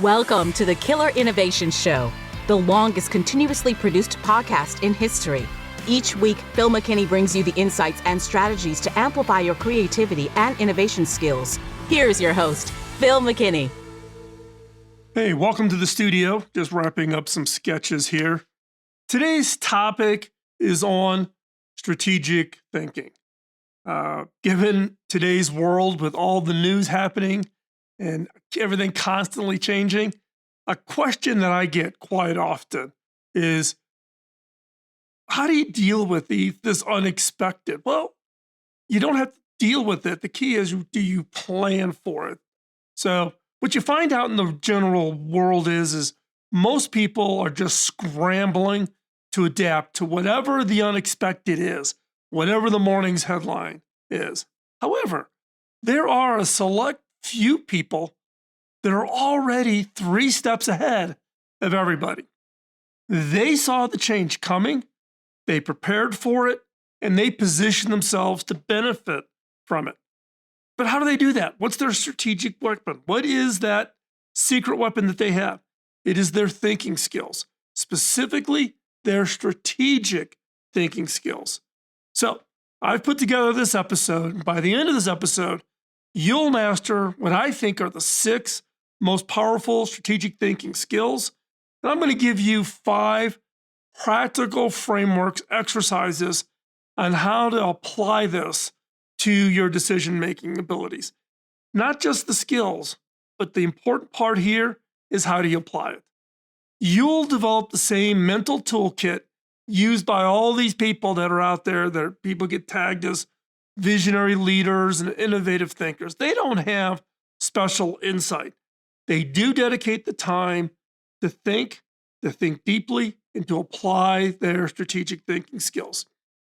Welcome to the Killer Innovation Show, the longest continuously produced podcast in history. Each week, Phil McKinney brings you the insights and strategies to amplify your creativity and innovation skills. Here's your host, Phil McKinney. Hey, welcome to the studio. Just wrapping up some sketches here. Today's topic is on strategic thinking. Given today's world with all the news happening and everything constantly changing, a question that I get quite often is, how do you deal with this unexpected? Well, you don't have to deal with it. The key is, do you plan for it? So what you find out in the general world is most people are just scrambling to adapt to whatever the unexpected is, whatever the morning's headline is. However, there are a select few people that are already 3 steps ahead of everybody. They saw the change coming, they prepared for it, and they positioned themselves to benefit from it. But how do they do that? What's their strategic weapon? What is that secret weapon that they have? It is their thinking skills, specifically their strategic thinking skills. So I've put together this episode, and by the end of this episode, you'll master what I think are the 6 most powerful strategic thinking skills. And I'm going to give you 5 practical frameworks, exercises on how to apply this to your decision-making abilities. Not just the skills, but the important part here is, how do you apply it? You'll develop the same mental toolkit used by all these people that are out there, that people get tagged as visionary leaders and innovative thinkers. They don't have special insight. They do dedicate the time to think deeply, and to apply their strategic thinking skills.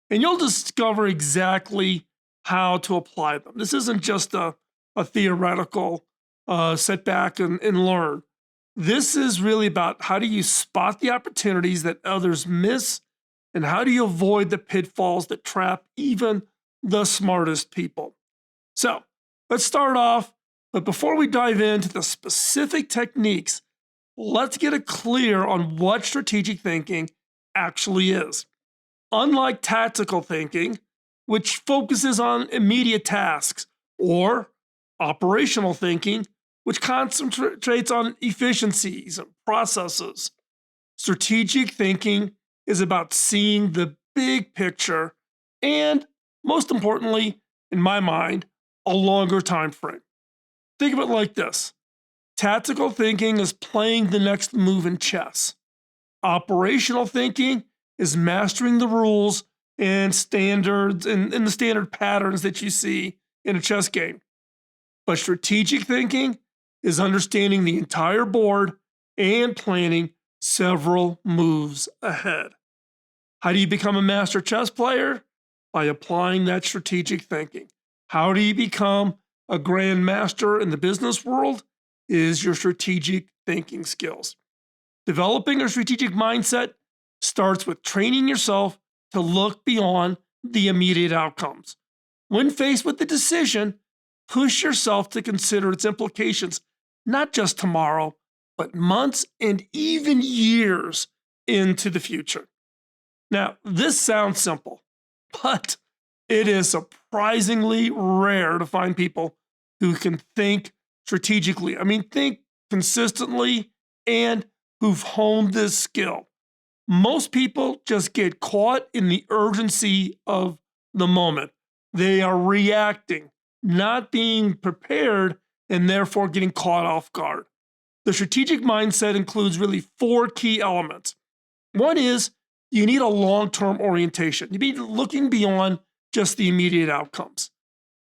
And you'll discover exactly how to apply them. This isn't just a theoretical sit back and learn. This is really about, how do you spot the opportunities that others miss, and how do you avoid the pitfalls that trap even the smartest people? So let's start off, but before we dive into the specific techniques, let's get it clear on what strategic thinking actually is. Unlike tactical thinking, which focuses on immediate tasks, or operational thinking, which concentrates on efficiencies and processes, strategic thinking is about seeing the big picture and, most importantly, in my mind, a longer time frame. Think of it like this. Tactical thinking is playing the next move in chess. Operational thinking is mastering the rules and standards and the standard patterns that you see in a chess game. But strategic thinking is understanding the entire board and planning several moves ahead. How do you become a master chess player? By applying that strategic thinking. How do you become a grandmaster in the business world? Is your strategic thinking skills. Developing a strategic mindset starts with training yourself to look beyond the immediate outcomes. When faced with the decision, push yourself to consider its implications, not just tomorrow, but months and even years into the future. Now, this sounds simple, but it is surprisingly rare to find people who can think strategically. Think consistently, and who've honed this skill. Most people just get caught in the urgency of the moment. They are reacting, not being prepared, and therefore getting caught off guard. The strategic mindset includes really 4 key elements. One is, you need a long-term orientation. You need looking beyond just the immediate outcomes.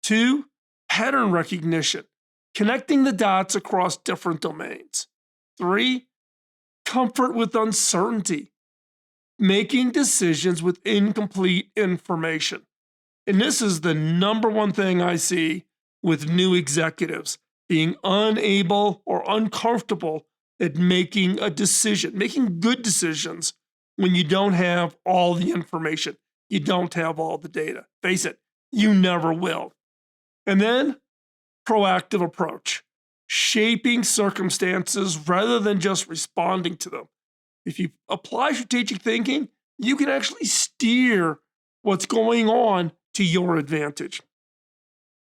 2, pattern recognition, connecting the dots across different domains. 3, comfort with uncertainty, making decisions with incomplete information. And this is the number one thing I see with new executives, being unable or uncomfortable at making a decision, making good decisions when you don't have all the information, you don't have all the data. Face it, you never will. And then proactive approach. shaping circumstances rather than just responding to them. If you apply strategic thinking, you can actually steer what's going on to your advantage.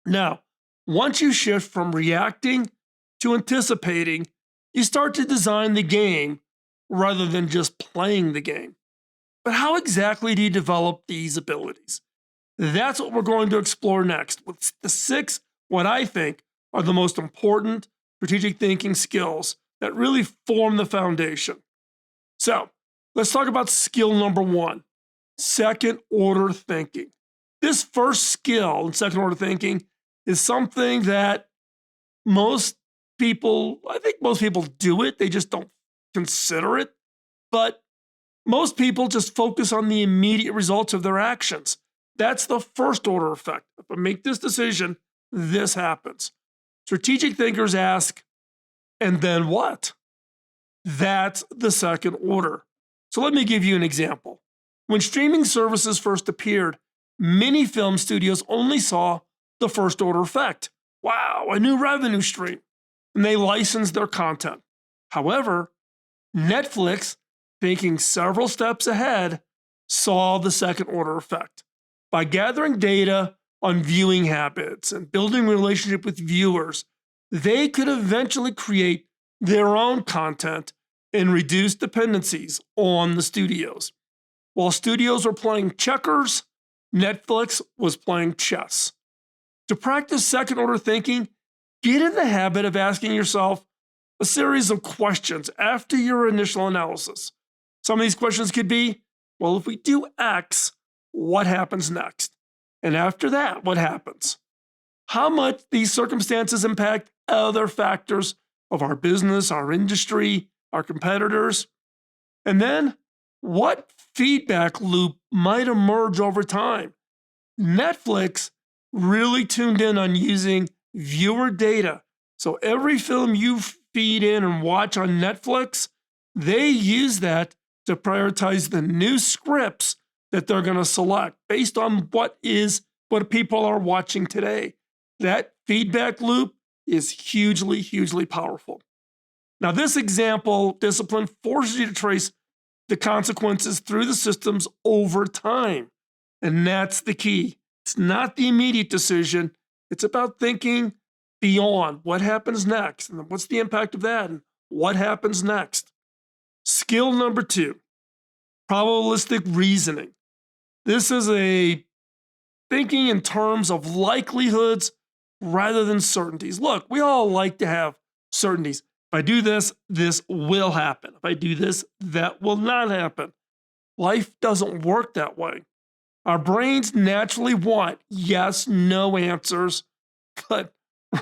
Now, once you shift from reacting to anticipating, you start to design the game rather than just playing the game. But how exactly do you develop these abilities? That's what we're going to explore next with the 6, what I think are the most important strategic thinking skills that really form the foundation. So let's talk about skill number 1, second order thinking. This first skill in second order thinking is something that most people, I think most people do it, they just don't consider it. But most people just focus on the immediate results of their actions. That's the first order effect. If I make this decision, this happens. Strategic thinkers ask, and then what? That's the second order. So let me give you an example. When streaming services first appeared, many film studios only saw the first order effect. Wow, a new revenue stream. And they licensed their content. However, Netflix, thinking several steps ahead, saw the second order effect. By gathering data on viewing habits and building a relationship with viewers, they could eventually create their own content and reduce dependencies on the studios. While studios were playing checkers, Netflix was playing chess. To practice second order thinking, get in the habit of asking yourself a series of questions after your initial analysis. Some of these questions could be, well, if we do X, what happens next? And after that, what happens? How much these circumstances impact other factors of our business, our industry, our competitors? And then, what feedback loop might emerge over time? Netflix really tuned in on using viewer data. So every film you feed in and watch on Netflix, they use that to prioritize the new scripts that they're going to select based on what people are watching today. That feedback loop is hugely, hugely powerful. Now, this example discipline forces you to trace the consequences through the systems over time. And that's the key. It's not the immediate decision. It's about thinking beyond what happens next and what's the impact of that and what happens next. Skill number 2, probabilistic reasoning. This is a thinking in terms of likelihoods rather than certainties. Look, we all like to have certainties. If I do this, this will happen. If I do this, that will not happen. Life doesn't work that way. Our brains naturally want yes, no answers, but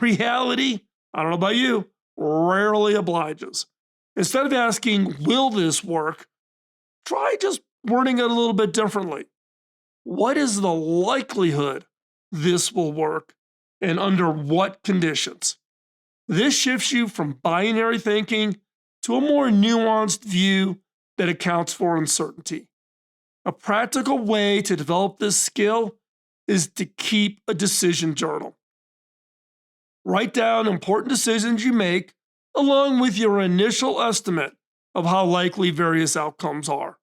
reality, I don't know about you, rarely obliges. Instead of asking, will this work? Try just wording it a little bit differently. What is the likelihood this will work and under what conditions? This shifts you from binary thinking to a more nuanced view that accounts for uncertainty. A practical way to develop this skill is to keep a decision journal. Write down important decisions you make along with your initial estimate of how likely various outcomes are.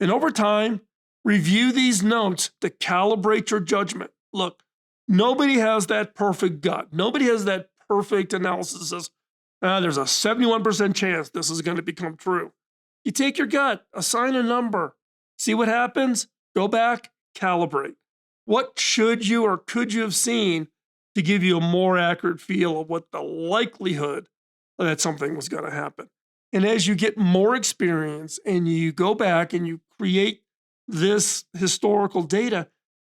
And over time, review these notes to calibrate your judgment. Look, nobody has that perfect gut. Nobody has that perfect analysis that says, there's a 71% chance this is going to become true. You take your gut, assign a number, see what happens, go back, calibrate. What should you or could you have seen to give you a more accurate feel of what the likelihood that something was going to happen? And as you get more experience and you go back and you create this historical data,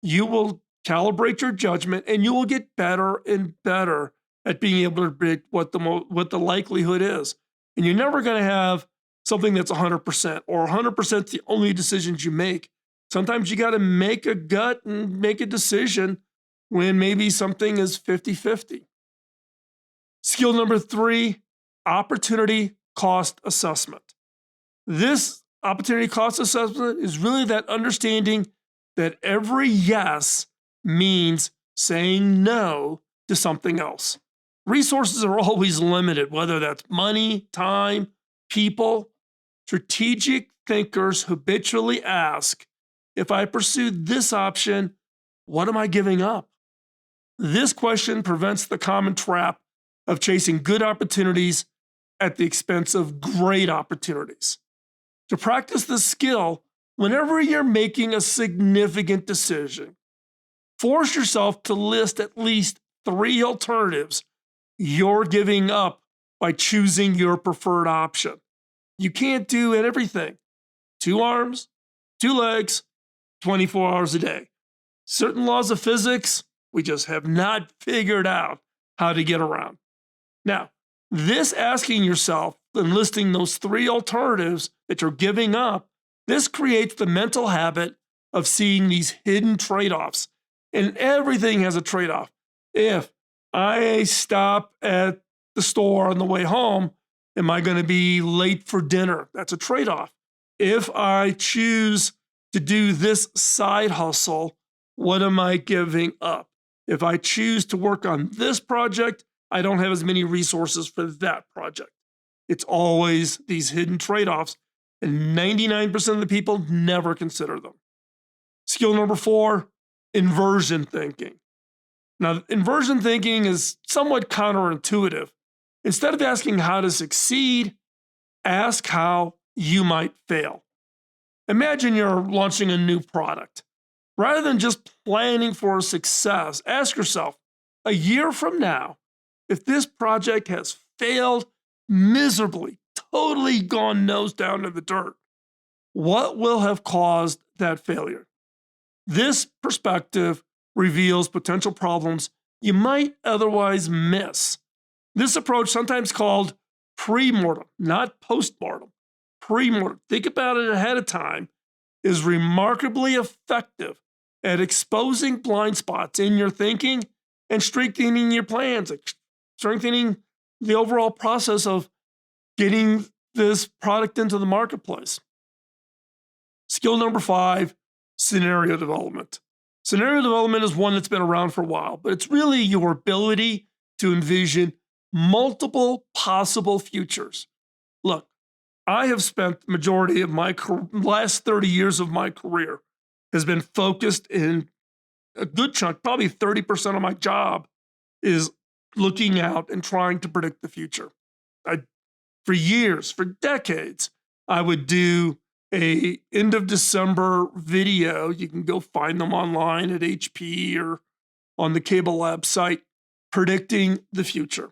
you will calibrate your judgment and you will get better and better at being able to predict what the likelihood is. And you're never going to have something that's 100% or 100% is the only decisions you make. Sometimes you got to make a gut and make a decision when maybe something is 50-50. Skill number 3, opportunity cost assessment. This opportunity cost assessment is really that understanding that every yes means saying no to something else. Resources are always limited, whether that's money, time, people. Strategic thinkers habitually ask, if I pursue this option, what am I giving up? This question prevents the common trap of chasing good opportunities at the expense of great opportunities. To practice this skill, whenever you're making a significant decision, force yourself to list at least 3 alternatives you're giving up by choosing your preferred option. You can't do everything. 2 arms, 2 legs, 24 hours a day. Certain laws of physics, we just have not figured out how to get around. Now, this asking yourself and listing those 3 alternatives that you're giving up, this creates the mental habit of seeing these hidden trade-offs. And everything has a trade-off. If I stop at the store on the way home, am I going to be late for dinner? That's a trade-off. If I choose to do this side hustle, what am I giving up? If I choose to work on this project, I don't have as many resources for that project. It's always these hidden trade-offs, and 99% of the people never consider them. Skill number 4, inversion thinking. Now, inversion thinking is somewhat counterintuitive. Instead of asking how to succeed, ask how you might fail. Imagine you're launching a new product. Rather than just planning for success, ask yourself, a year from now, if this project has failed miserably, totally gone nose down in the dirt, what will have caused that failure? This perspective reveals potential problems you might otherwise miss. This approach, sometimes called pre-mortem, not post-mortem, pre-mortem, think about it ahead of time, is remarkably effective at exposing blind spots in your thinking and strengthening your plans, strengthening the overall process of getting this product into the marketplace. Skill number 5, scenario development. Scenario development is one that's been around for a while, but it's really your ability to envision multiple possible futures. Look, I have spent the majority of my last 30 years of my career has been focused in a good chunk, probably 30% of my job is looking out and trying to predict the future. For years, for decades, I would do a end of December video. You can go find them online at HP or on the Cable Lab site, predicting the future.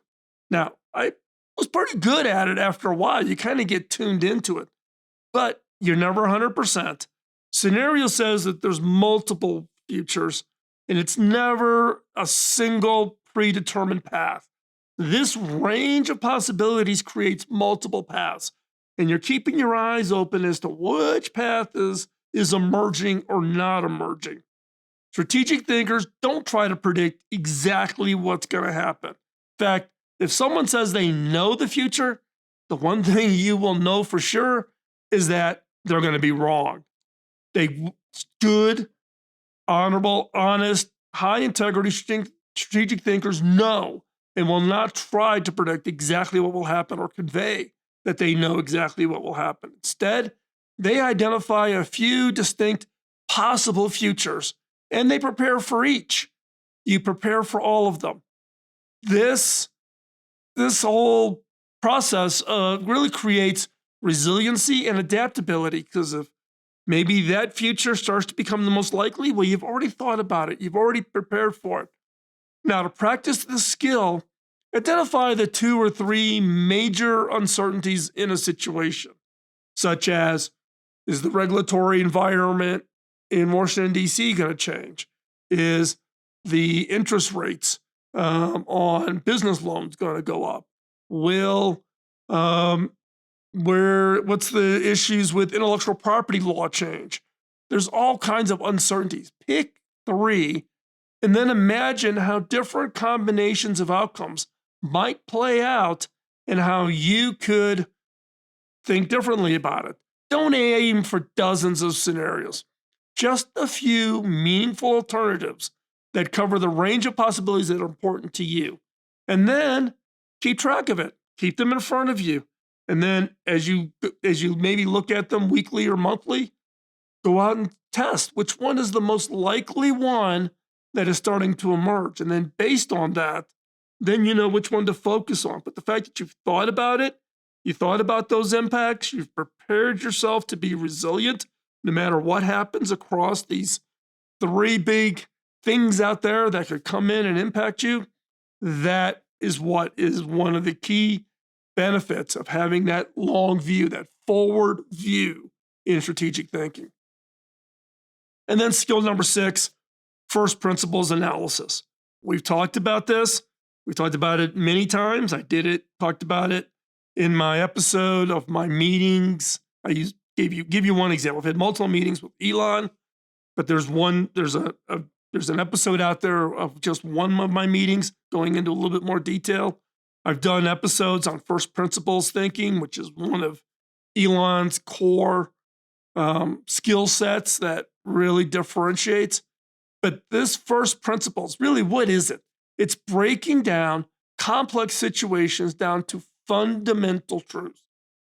Now, I was pretty good at it after a while. You kind of get tuned into it, but you're never 100%. Scenario says that there's multiple futures, and it's never a single predetermined path. This range of possibilities creates multiple paths, and you're keeping your eyes open as to which path is emerging or not emerging. Strategic thinkers don't try to predict exactly what's going to happen. In fact, if someone says they know the future, the one thing you will know for sure is that they're going to be wrong. They good, honorable, honest, high integrity strategic thinkers know and will not try to predict exactly what will happen or convey that they know exactly what will happen. Instead, they identify a few distinct possible futures and they prepare for each. You prepare for all of them. This whole process really creates resiliency and adaptability, because if maybe that future starts to become the most likely, well, you've already thought about it. You've already prepared for it. Now, to practice the skill, identify the 2 or 3 major uncertainties in a situation, such as, is the regulatory environment in Washington, D.C. going to change? Is the interest rates on business loans going to go up? What's the issues with intellectual property law change? There's all kinds of uncertainties. Pick 3 and then imagine how different combinations of outcomes might play out and how you could think differently about it. Don't aim for dozens of scenarios. Just a few meaningful alternatives that cover the range of possibilities that are important to you. And then keep track of it. Keep them in front of you. And then as you maybe look at them weekly or monthly, go out and test which one is the most likely one that is starting to emerge. And then based on that, then you know which one to focus on. But the fact that you've thought about it, you thought about those impacts, you've prepared yourself to be resilient no matter what happens across these three big things out there that could come in and impact you, that is what is one of the key benefits of having that long view, that forward view in strategic thinking. And then skill number 6, first principles analysis. We've talked about this. We've talked about it many times. I talked about it in my episode of my meetings. Give you one example. I've had multiple meetings with Elon, but there's an episode out there of just one of my meetings going into a little bit more detail. I've done episodes on first principles thinking, which is one of Elon's core skill sets that really differentiates. But this first principles, really, what is it? It's breaking down complex situations down to fundamental truths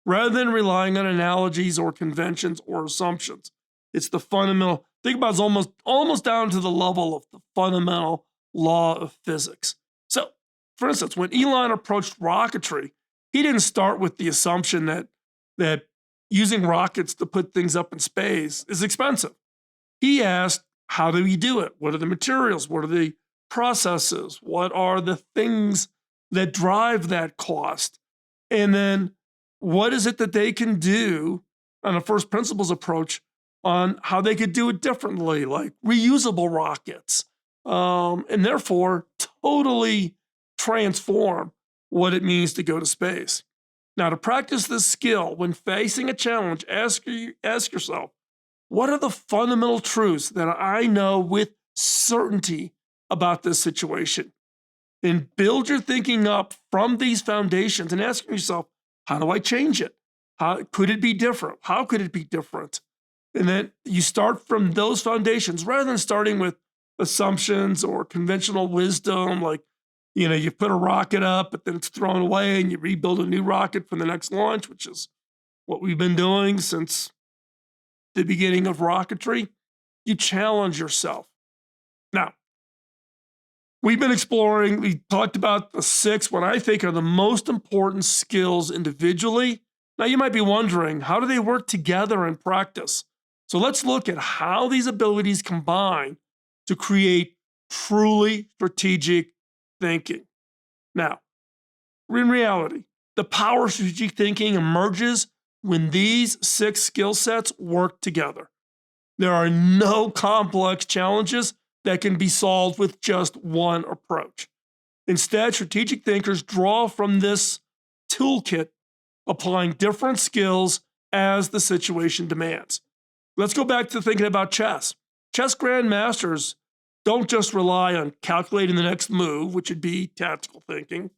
rather than relying on analogies or conventions or assumptions. It's the fundamental. Think about it, almost down to the level of the fundamental law of physics. So, for instance, when Elon approached rocketry, he didn't start with the assumption that using rockets to put things up in space is expensive. He asked, how do we do it? What are the materials? What are the processes? What are the things that drive that cost? And then what is it that they can do on a first principles approach on how they could do it differently, like reusable rockets, and therefore totally transform what it means to go to space. Now, to practice this skill, when facing a challenge, ask yourself, what are the fundamental truths that I know with certainty about this situation? And build your thinking up from these foundations and ask yourself, how do I change it? How could it be different? How could it be different? And then you start from those foundations rather than starting with assumptions or conventional wisdom, like, you put a rocket up, but then it's thrown away and you rebuild a new rocket for the next launch, which is what we've been doing since the beginning of rocketry. You challenge yourself. Now, we talked about the 6, what I think are the most important skills individually. Now, you might be wondering, how do they work together in practice? So let's look at how these abilities combine to create truly strategic thinking. Now, in reality, the power of strategic thinking emerges when these 6 skill sets work together. There are no complex challenges that can be solved with just one approach. Instead, strategic thinkers draw from this toolkit, applying different skills as the situation demands. Let's go back to thinking about chess. Chess grandmasters don't just rely on calculating the next move, which would be tactical thinking,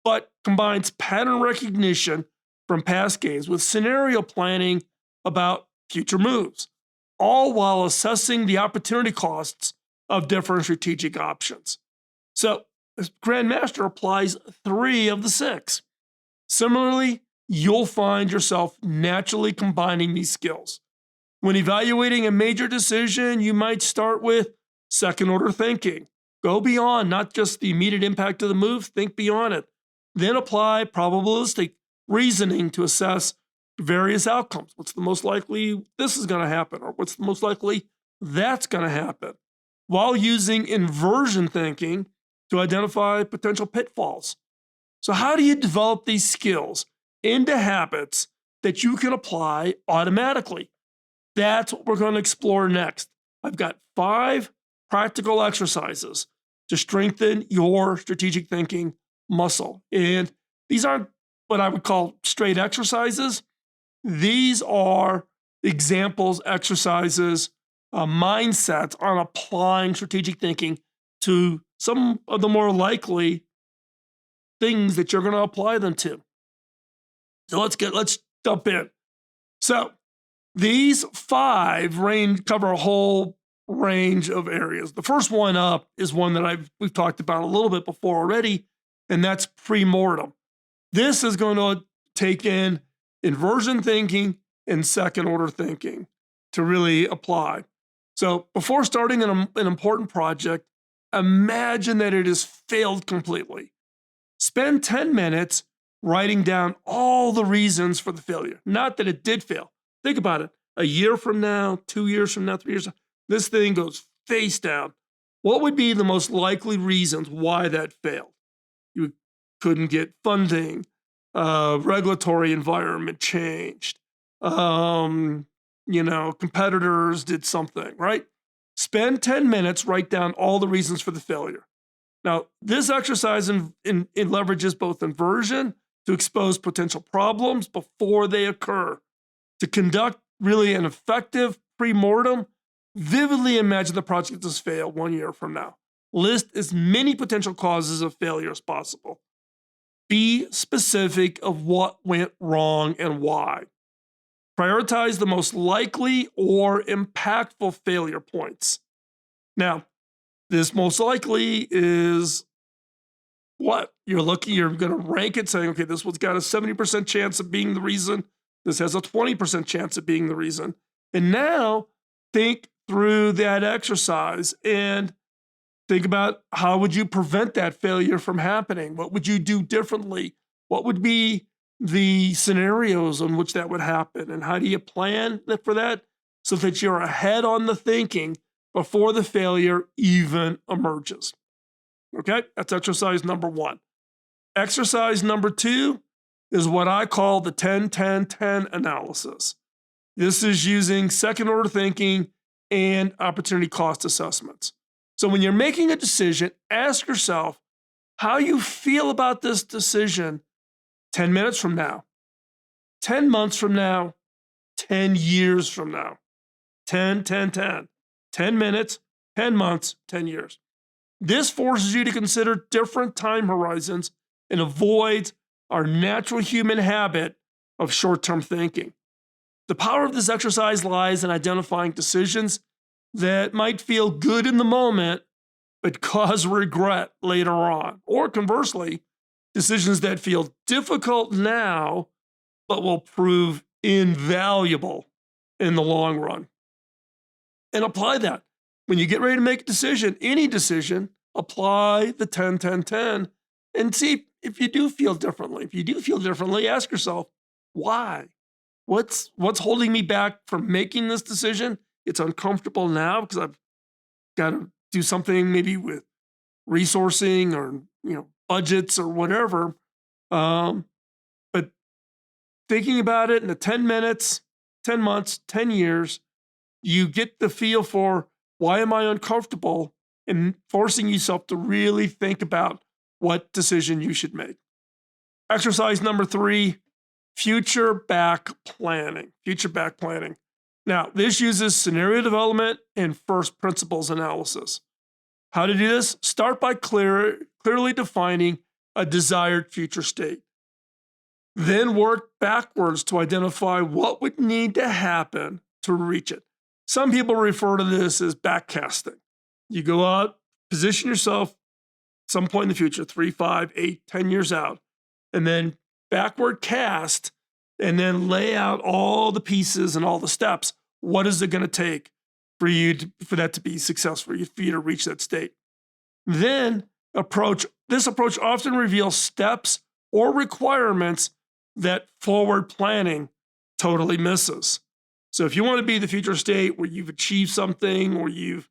but combines pattern recognition from past games with scenario planning about future moves, all while assessing the opportunity costs of different strategic options. So, this grandmaster applies 3 of the 6. Similarly, you'll find yourself naturally combining these skills. When evaluating a major decision, you might start with second-order thinking. Go beyond not just the immediate impact of the move, think beyond it. Then apply probabilistic reasoning to assess various outcomes. What's the most likely this is going to happen, or what's the most likely that's going to happen, while using inversion thinking to identify potential pitfalls. So how do you develop these skills into habits that you can apply automatically? That's what we're going to explore next. I've got 5 practical exercises to strengthen your strategic thinking muscle. And these aren't what I would call straight exercises. These are examples, exercises, mindsets on applying strategic thinking to some of the more likely things that you're going to apply them to. So let's jump in. So these 5 cover a whole range of areas. The first one up is one that we've talked about a little bit before already, and that's pre-mortem. This is going to take in inversion thinking and second order thinking to really apply. So before starting an important project, imagine that it has failed completely. Spend 10 minutes writing down all the reasons for the failure. Not that it did fail. Think about it. A year from now, 2 years from now, 3 years, this thing goes face down. What would be the most likely reasons why that failed? You couldn't get funding, regulatory environment changed, competitors did something, right? Spend 10 minutes, write down all the reasons for the failure. Now, this exercise leverages both inversion to expose potential problems before they occur. To conduct really an effective pre-mortem, vividly imagine the project does fail 1 year from now. List as many potential causes of failure as possible. Be specific of what went wrong and why. Prioritize the most likely or impactful failure points. Now, this most likely is what? You're going to rank it saying, okay, this one's got a 70% chance of being the reason. This has a 20% chance of being the reason. And now think through that exercise and think about how would you prevent that failure from happening? What would you do differently? What would be the scenarios in which that would happen? And how do you plan for that so that you're ahead on the thinking before the failure even emerges? Okay, that's exercise number 1. Exercise number 2 is what I call the 10-10-10 analysis. This is using second order thinking and opportunity cost assessments. So when you're making a decision, ask yourself how you feel about this decision 10 minutes from now, 10 months from now, 10 years from now. 10, 10, 10. 10 minutes, 10 months, 10 years. This forces you to consider different time horizons and avoids our natural human habit of short-term thinking. The power of this exercise lies in identifying decisions that might feel good in the moment, but cause regret later on. Or conversely, decisions that feel difficult now, but will prove invaluable in the long run. And apply that. When you get ready to make a decision, any decision, apply the 10-10-10 and see if you do feel differently. If you do feel differently, ask yourself, why? What's holding me back from making this decision? It's uncomfortable now because I've got to do something maybe with resourcing or budgets or whatever. But thinking about it in the 10 minutes, 10 months, 10 years, you get the feel for why am I uncomfortable and forcing yourself to really think about what decision you should make. Exercise number 3, future back planning. Future back planning. Now, this uses scenario development and first principles analysis. How to do this? Start by clearly defining a desired future state. Then work backwards to identify what would need to happen to reach it. Some people refer to this as backcasting. You go out, position yourself some point in the future, 3, 5, 8, 10 years out, and then backward cast and then lay out all the pieces and all the steps. What is it going to take for that to be successful, for you to reach that state? Then this approach often reveals steps or requirements that forward planning totally misses. So if you want to be the future state where you've achieved something, or you've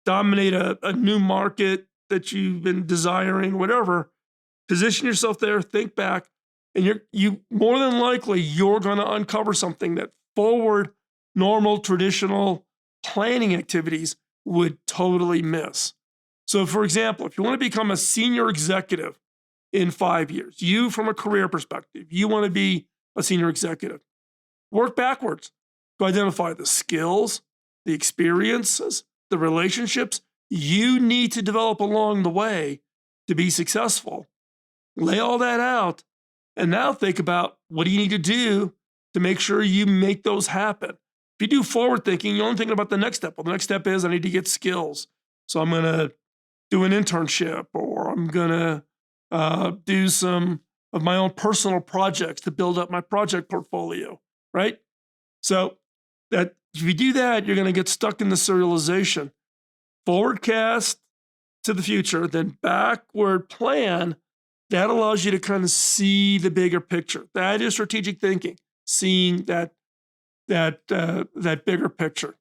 dominated a new market that you've been desiring, whatever, position yourself there, think back, and you more than likely you're going to uncover something that forward normal traditional planning activities would totally miss. So for example, if you want to become a senior executive in 5 years, you from a career perspective, you want to be a senior executive, work backwards to identify the skills, the experiences, the relationships you need to develop along the way to be successful. Lay all that out, and now think about what do you need to do to make sure you make those happen. If you do forward thinking, you're only thinking about the next step. Well, the next step is I need to get skills. So I'm going to do an internship, or I'm going to do some of my own personal projects to build up my project portfolio, right? So that if you do that, you're going to get stuck in the serialization. Forwardcast to the future, then backward plan. That allows you to kind of see the bigger picture. That is strategic thinking, seeing that bigger picture.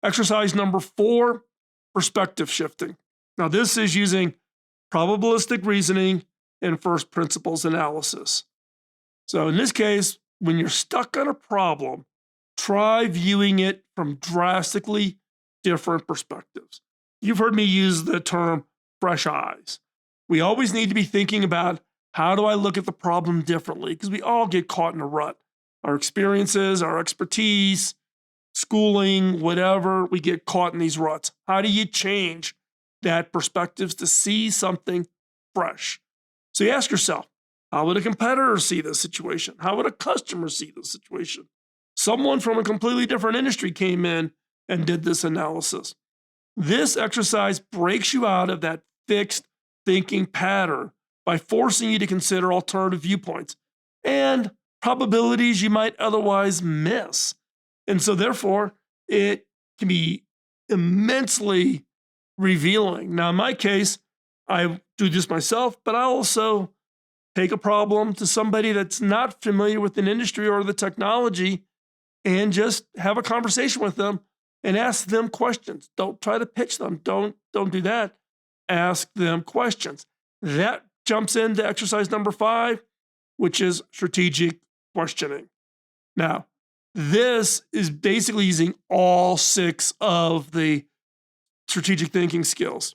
Exercise number 4, perspective shifting. Now, this is using probabilistic reasoning and first principles analysis. So in this case, when you're stuck on a problem, try viewing it from drastically different perspectives. You've heard me use the term fresh eyes. We always need to be thinking about, how do I look at the problem differently? Because we all get caught in a rut. Our experiences, our expertise, schooling, whatever, we get caught in these ruts. How do you change that perspectives to see something fresh? So you ask yourself, how would a competitor see this situation? How would a customer see this situation? Someone from a completely different industry came in and did this analysis. This exercise breaks you out of that fixed thinking pattern by forcing you to consider alternative viewpoints and probabilities you might otherwise miss. And so therefore, it can be immensely revealing. Now, in my case, I do this myself, but I also take a problem to somebody that's not familiar with an industry or the technology and just have a conversation with them and ask them questions. Don't try to pitch them. Don't do that. Ask them questions. That jumps into exercise number 5, which is strategic questioning. Now, this is basically using all 6 of the strategic thinking skills.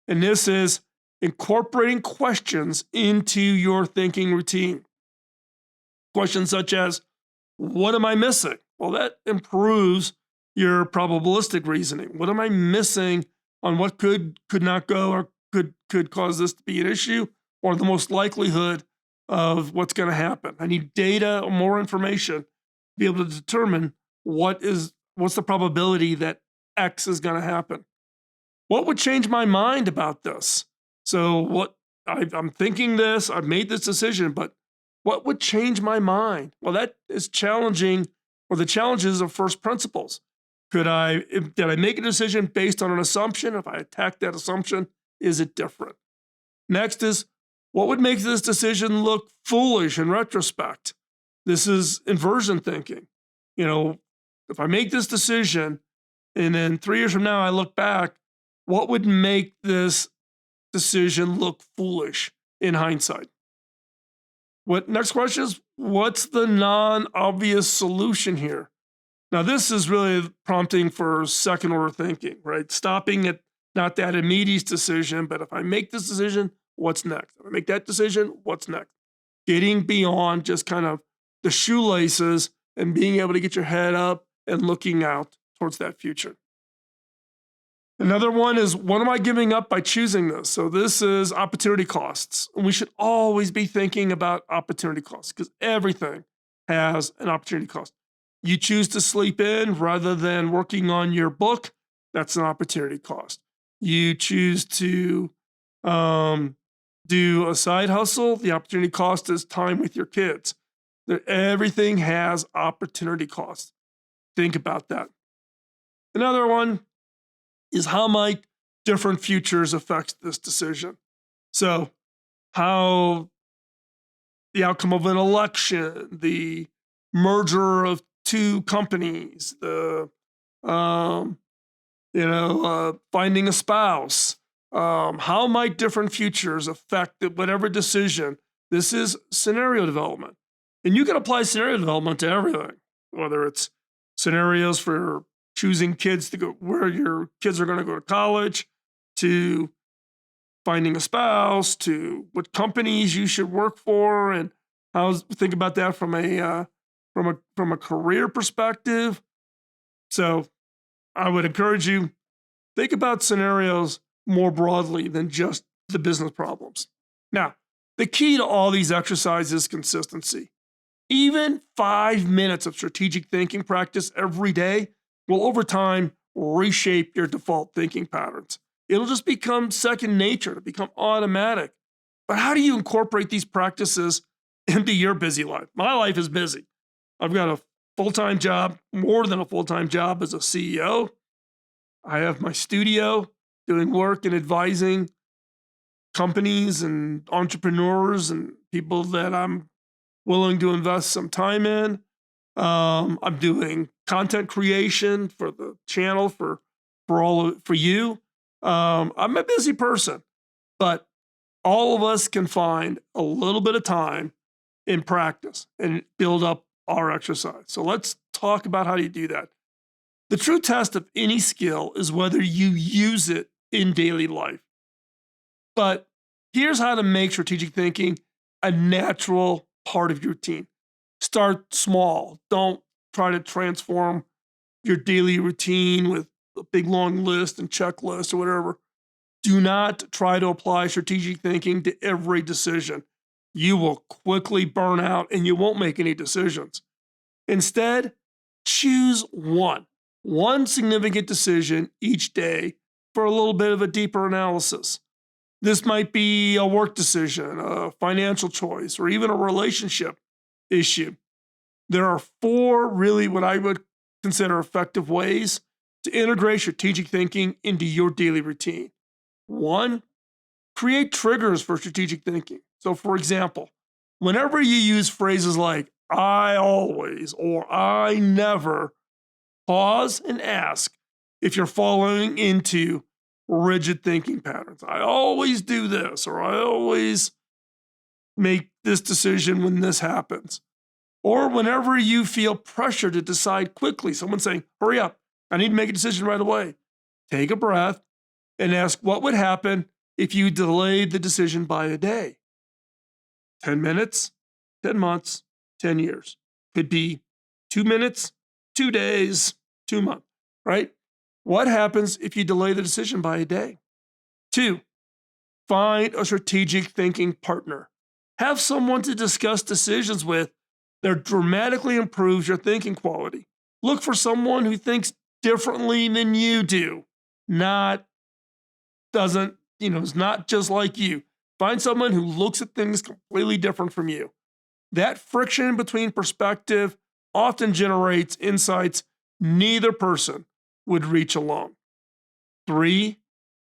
And this is incorporating questions into your thinking routine. Questions such as, what am I missing? Well, that improves your probabilistic reasoning. What am I missing on what could not go or could cause this to be an issue, or the most likelihood of what's going to happen? I need data or more information to be able to determine what's the probability that X is going to happen. What would change my mind about this? So I'm thinking this, I've made this decision, but what would change my mind? Well, that is challenging, or the challenges of first principles. Did I make a decision based on an assumption? If I attack that assumption, is it different? Next is, what would make this decision look foolish in retrospect? This is inversion thinking. If I make this decision and then 3 years from now I look back, what would make this decision look foolish in hindsight? Next question is, what's the non-obvious solution here? Now, this is really prompting for second order thinking, right? Stopping at not that immediate decision, but if I make this decision, what's next? If I make that decision, what's next? Getting beyond just kind of the shoelaces and being able to get your head up and looking out towards that future. Another one is, what am I giving up by choosing this? So this is opportunity costs. And we should always be thinking about opportunity costs because everything has an opportunity cost. You choose to sleep in rather than working on your book, that's an opportunity cost. You choose to do a side hustle, the opportunity cost is time with your kids. Everything has opportunity costs. Think about that. Another one is, how might different futures affect this decision? So how the outcome of an election, the merger of 2 companies, finding a spouse, how might different futures affect whatever decision? This is scenario development. And you can apply scenario development to everything, whether it's scenarios for choosing kids to go where your kids are going to go to college, to finding a spouse, to what companies you should work for, and think about that from a career perspective. So I would encourage you, think about scenarios more broadly than just the business problems. Now, the key to all these exercises is consistency. Even 5 minutes of strategic thinking practice every day will over time reshape your default thinking patterns. It'll just become second nature, to become automatic. But how do you incorporate these practices into your busy life? My life is busy. I've got a full-time job, more than a full-time job as a CEO. I have my studio doing work and advising companies and entrepreneurs and people that I'm willing to invest some time in. I'm doing content creation for the channel for you. I'm a busy person, but all of us can find a little bit of time in practice and build up our exercise. So let's talk about how you do that. The true test of any skill is whether you use it in daily life. But here's how to make strategic thinking a natural part of your routine. Start small. Don't try to transform your daily routine with a big long list and checklist or whatever. Do not try to apply strategic thinking to every decision. You will quickly burn out and you won't make any decisions. Instead, choose one significant decision each day for a little bit of a deeper analysis. This might be a work decision, a financial choice, or even a relationship issue. There are 4 really what I would consider effective ways to integrate strategic thinking into your daily routine. 1, create triggers for strategic thinking. So, for example, whenever you use phrases like I always or I never, pause and ask if you're falling into rigid thinking patterns. I always do this, or I always make this decision when this happens. Or whenever you feel pressure to decide quickly, someone saying, hurry up, I need to make a decision right away. Take a breath and ask what would happen if you delayed the decision by a day. 10 minutes, 10 months, 10 years. Could be 2 minutes, 2 days, 2 months, right? What happens if you delay the decision by a day? 2, find a strategic thinking partner. Have someone to discuss decisions with that dramatically improves your thinking quality. Look for someone who thinks differently than you do, is not just like you. Find someone who looks at things completely different from you. That friction between perspective often generates insights neither person would reach alone. 3,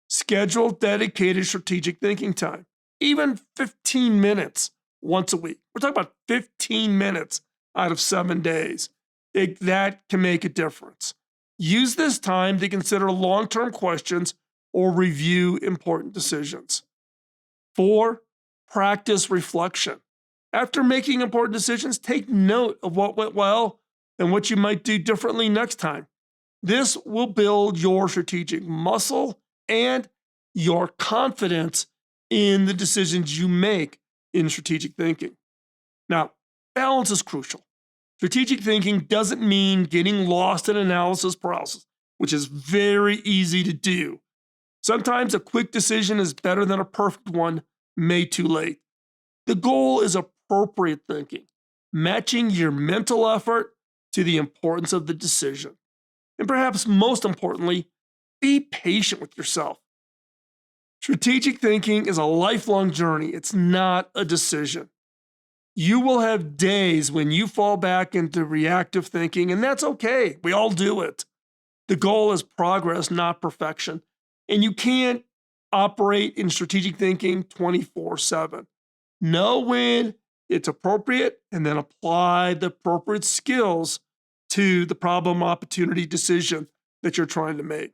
schedule dedicated strategic thinking time, even 15 minutes once a week. We're talking about 15 minutes out of 7 days. That can make a difference. Use this time to consider long-term questions or review important decisions. 4, practice reflection. After making important decisions, take note of what went well and what you might do differently next time. This will build your strategic muscle and your confidence in the decisions you make in strategic thinking. Now, balance is crucial. Strategic thinking doesn't mean getting lost in analysis paralysis, which is very easy to do. Sometimes a quick decision is better than a perfect one made too late. The goal is appropriate thinking, matching your mental effort to the importance of the decision. And perhaps most importantly, be patient with yourself. Strategic thinking is a lifelong journey. It's not a decision. You will have days when you fall back into reactive thinking, and that's okay. We all do it. The goal is progress, not perfection. And you can't operate in strategic thinking 24/7. Know when it's appropriate and then apply the appropriate skills to the problem, opportunity, decision that you're trying to make.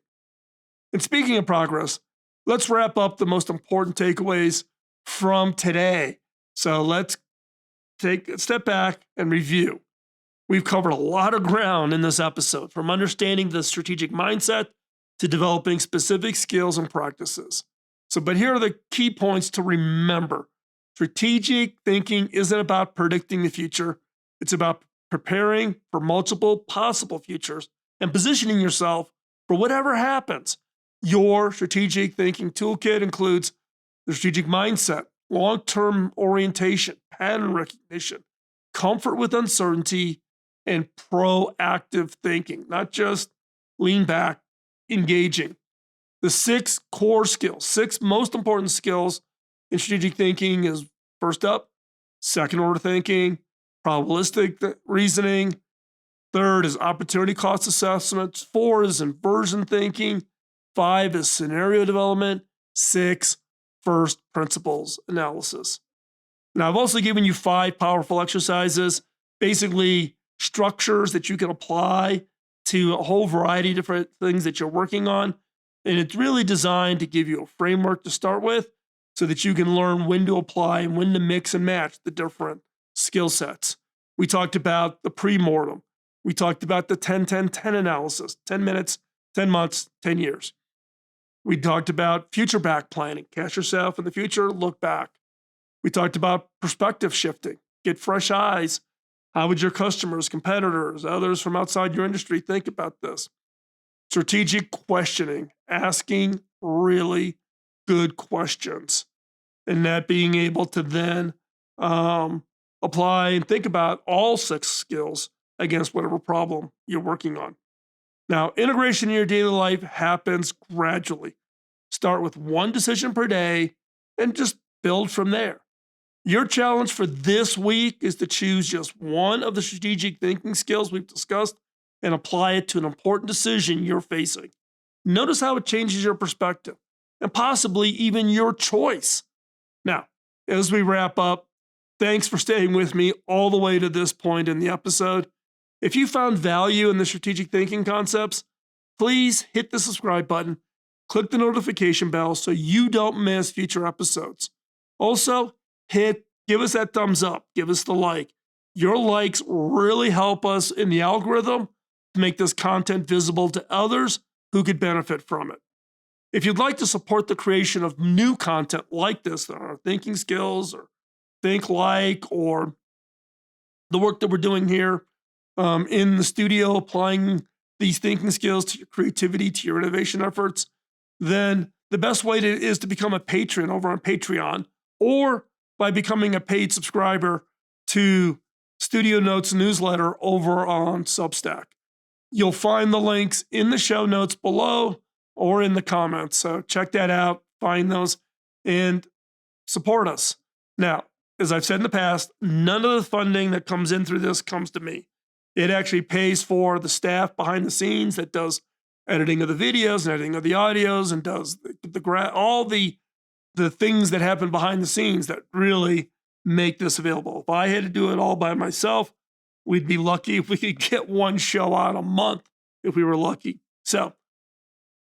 And speaking of progress, let's wrap up the most important takeaways from today. So let's take a step back and review. We've covered a lot of ground in this episode, from understanding the strategic mindset to developing specific skills and practices. But here are the key points to remember. Strategic thinking isn't about predicting the future. It's about preparing for multiple possible futures and positioning yourself for whatever happens. Your strategic thinking toolkit includes the strategic mindset, long-term orientation, pattern recognition, comfort with uncertainty, and proactive thinking, not just lean back, engaging. The 6 core skills, 6 most important skills in strategic thinking is first up, second order thinking, probabilistic reasoning. Third is opportunity cost assessments. 4 is inversion thinking. 5 is scenario development. 6, first principles analysis. Now, I've also given you 5 powerful exercises, basically structures that you can apply to a whole variety of different things that you're working on. And it's really designed to give you a framework to start with so that you can learn when to apply and when to mix and match the different skill sets. We talked about the pre-mortem. We talked about the 10-10-10 analysis, 10 minutes, 10 months, 10 years. We talked about future back planning, catch yourself in the future, look back. We talked about perspective shifting, get fresh eyes. How would your customers, competitors, others from outside your industry think about this? Strategic questioning, asking really good questions, and that being able to then apply and think about all 6 skills against whatever problem you're working on. Now, integration in your daily life happens gradually. Start with 1 decision per day and just build from there. Your challenge for this week is to choose just one of the strategic thinking skills we've discussed and apply it to an important decision you're facing. Notice how it changes your perspective and possibly even your choice. Now, as we wrap up, thanks for staying with me all the way to this point in the episode. If you found value in the strategic thinking concepts, please hit the subscribe button, click the notification bell so you don't miss future episodes. Also, give us that thumbs up, give us the like. Your likes really help us in the algorithm to make this content visible to others who could benefit from it. If you'd like to support the creation of new content like this, our thinking skills or think like, or the work that we're doing here in the studio, applying these thinking skills to your creativity, to your innovation efforts, then the best way is to become a patron over on Patreon, or by becoming a paid subscriber to Studio Notes newsletter over on Substack. You'll find the links in the show notes below or in the comments. So check that out, find those, and support us. Now, as I've said in the past, none of the funding that comes in through this comes to me. It actually pays for the staff behind the scenes that does editing of the videos and editing of the audios and does all the things that happen behind the scenes that really make this available. If I had to do it all by myself, we'd be lucky if we could get 1 show out a month if we were lucky. So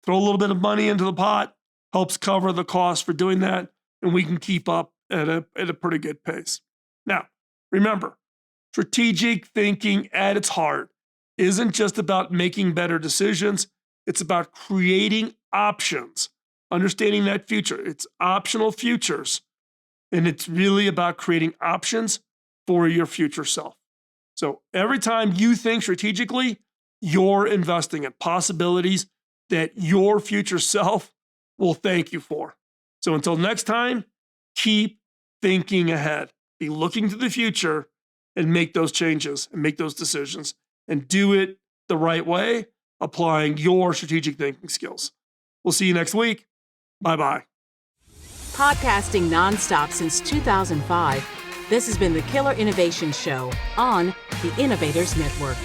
throw a little bit of money into the pot, helps cover the cost for doing that, and we can keep up at a pretty good pace. Now, remember, strategic thinking at its heart isn't just about making better decisions. It's about creating options, understanding that future. It's optional futures, and it's really about creating options for your future self. So every time you think strategically, you're investing in possibilities that your future self will thank you for. So until next time, keep thinking ahead. Be looking to the future and make those changes and make those decisions and do it the right way, applying your strategic thinking skills. We'll see you next week. Bye-bye. Podcasting nonstop since 2005, this has been the Killer Innovation Show on the Innovators Network.